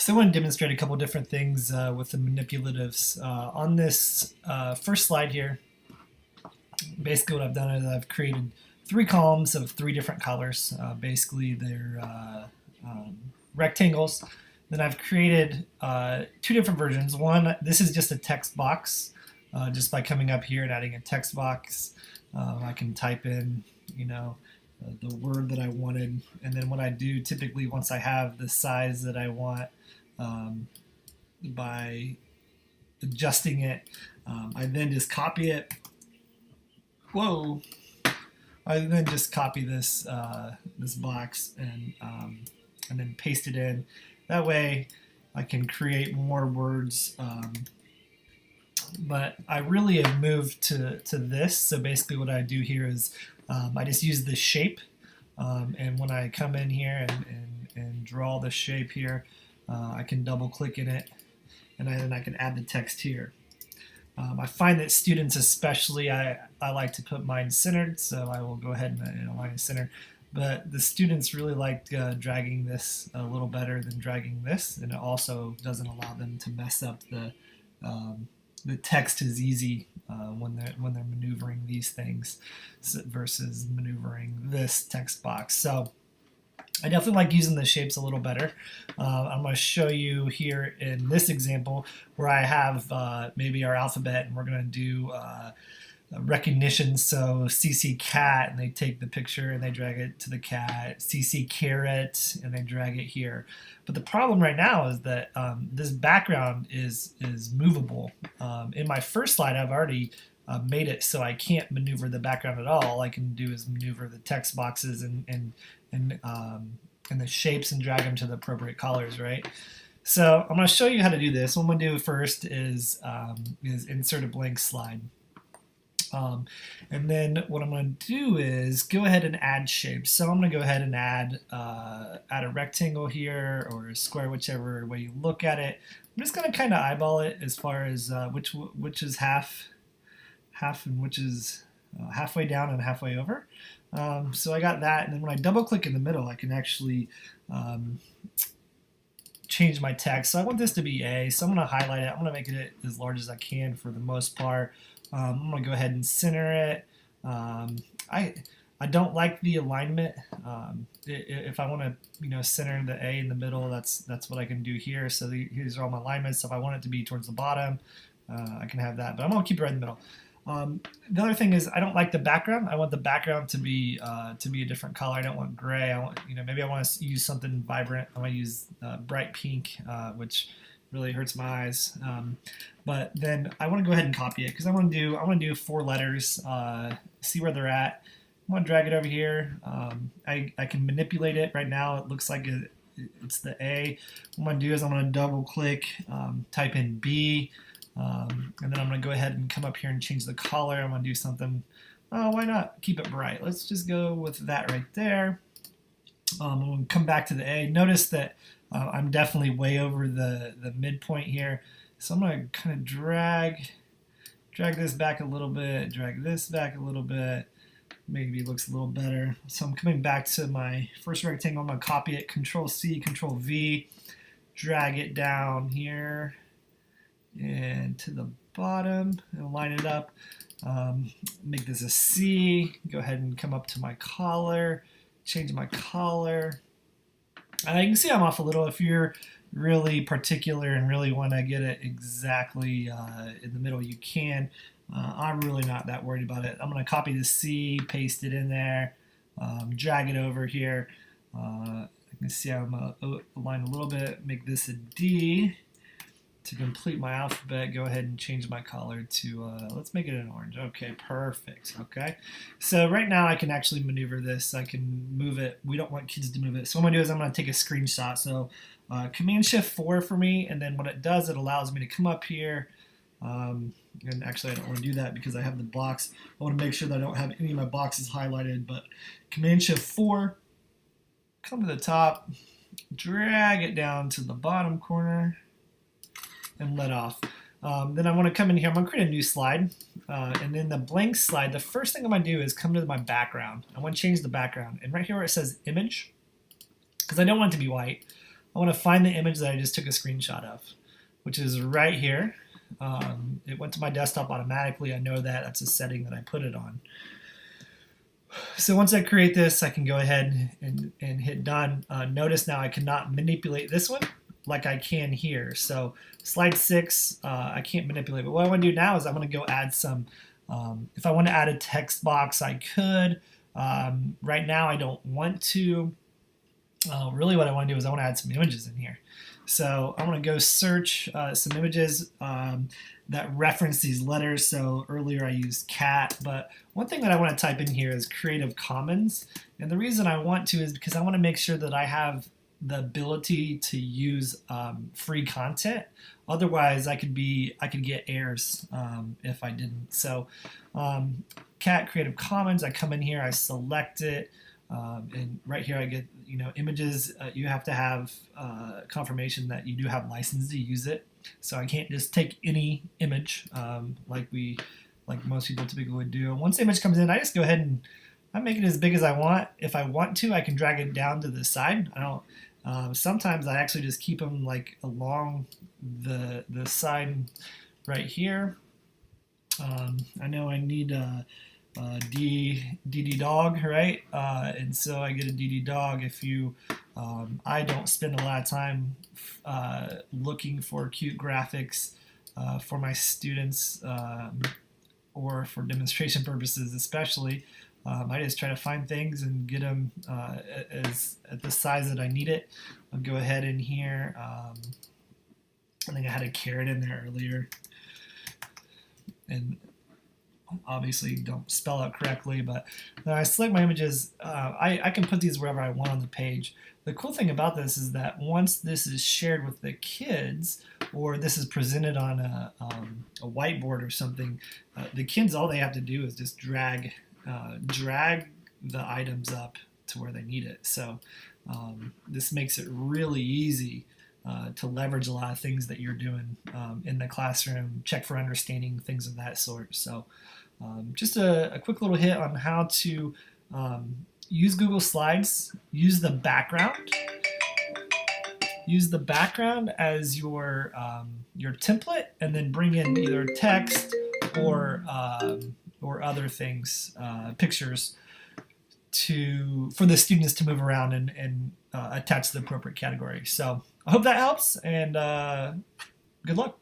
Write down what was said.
So I want to demonstrate a couple different things with the manipulatives. On this first slide here, basically what I've done is I've created three columns of three different colors. Basically they're rectangles. Then I've created two different versions. One, this is just a text box. Just by coming up here and adding a text box, I can type in, the word that I wanted, and then what I do typically once I have the size that I want, by adjusting it, I then just copy it. Whoa! I then just copy this this box and then paste it in. That way, I can create more words. But I really have moved to this. So basically, what I do here is I just use the shape, and when I come in here and draw the shape here, I can double click in it, and then I can add the text here. I find that students especially, I like to put mine centered, so I will go ahead and align it centered. But the students really like dragging this a little better than dragging this, and it also doesn't allow them to mess up the text as easy when they're maneuvering these things versus maneuvering this text box. So I definitely like using the shapes a little better. I'm going to show you here in this example where I have maybe our alphabet, and we're going to do recognition. So CC cat, and they take the picture and they drag it to the cat. CC carrot, and they drag it here. But the problem right now is that this background is movable. In my first slide, I've already made it so I can't maneuver the background at all. All I can do is maneuver the text boxes and the shapes and drag them to the appropriate colors, right? So I'm going to show you how to do this. What I'm going to do first is insert a blank slide. And then what I'm going to do is go ahead and add shapes. So I'm going to go ahead and add a rectangle here, or a square, whichever way you look at it. I'm just going to kind of eyeball it as far as which is half and which is halfway down and halfway over. So I got that, and then when I double click in the middle, I can actually change my text. So I want this to be A, so I'm going to highlight it. I'm going to make it as large as I can for the most part. I'm going to go ahead and center it. I don't like the alignment. If I want to center the A in the middle, that's what I can do here. So here's all my alignments. So if I want it to be towards the bottom, I can have that. But I'm going to keep it right in the middle. The other thing is I don't like the background. I want the background to be a different color. I don't want gray. I want maybe I want to use something vibrant. I want to use bright pink, which really hurts my eyes. But then I want to go ahead and copy it because I want to do 4 letters. See where they're at. I want to drag it over here. I can manipulate it. Right now it looks like it's the A. What I'm going to do is I'm going to double click, type in B. And then I'm going to go ahead and come up here and change the color. I'm going to do something, why not keep it bright? Let's just go with that right there. I'm going to come back to the A. Notice that I'm definitely way over the midpoint here. So I'm going to kind of drag this back a little bit, drag this back a little bit. Maybe it looks a little better. So I'm coming back to my first rectangle. I'm going to copy it, Control C, Control V, drag it down here and to the bottom and line it up. Make this a C. Go ahead and come up to my collar, change my collar. You can see I'm off a little. If you're really particular and really want to get it exactly in the middle, you can. I'm really not that worried about it. I'm going to copy the C, paste it in there, drag it over here. I can see I'm going to align a little bit, make this a D. To complete my alphabet, go ahead and change my color to, let's make it an orange. Okay, perfect. Okay, so right now I can actually maneuver this. I can move it. We don't want kids to move it. So what I'm going to do is I'm going to take a screenshot. So Command-Shift-4 for me, and then what it does, it allows me to come up here. And actually I don't want to do that because I have the box. I want to make sure that I don't have any of my boxes highlighted, but Command-Shift-4, come to the top, drag it down to the bottom corner, and let off. Then I want to come in here. I'm going to create a new slide. And then the blank slide, the first thing I'm going to do is come to my background. I want to change the background. And right here where it says image, because I don't want it to be white, I want to find the image that I just took a screenshot of, which is right here. It went to my desktop automatically. I know that. That's a setting that I put it on. So once I create this, I can go ahead and hit done. Notice now I cannot manipulate this one like I can here. So slide 6, I can't manipulate. But what I want to do now is I'm going to go add some, if I want to add a text box, I could. Right now I don't want to. Really what I want to do is I want to add some images in here. So I'm going to go search some images that reference these letters. So earlier I used cat, but one thing that I want to type in here is Creative Commons. And the reason I want to is because I want to make sure that I have the ability to use free content. Otherwise, I could get errors if I didn't. So cat Creative Commons, I come in here, I select it. And right here I get, images. You have to have confirmation that you do have license to use it. So I can't just take any image like most people typically would do. And once the image comes in, I just go ahead and I make it as big as I want. If I want to, I can drag it down to the side. I don't. Sometimes I actually just keep them like along the side right here. I know I need DD dog, right? And so I get a DD dog. I don't spend a lot of time looking for cute graphics for my students or for demonstration purposes, especially. I just try to find things and get them at the size that I need it. I'll go ahead in here. I think I had a carrot in there earlier, and obviously don't spell out correctly, but when I select my images, I can put these wherever I want on the page. The cool thing about this is that once this is shared with the kids, or this is presented on a whiteboard or something, the kids, all they have to do is just drag the items up to where they need it. So this makes it really easy to leverage a lot of things that you're doing in the classroom, check for understanding, things of that sort. So just a quick little hit on how to use Google Slides, use the background as your template, and then bring in either text or other things, pictures, for the students to move around and attach to the appropriate category. So I hope that helps, and good luck.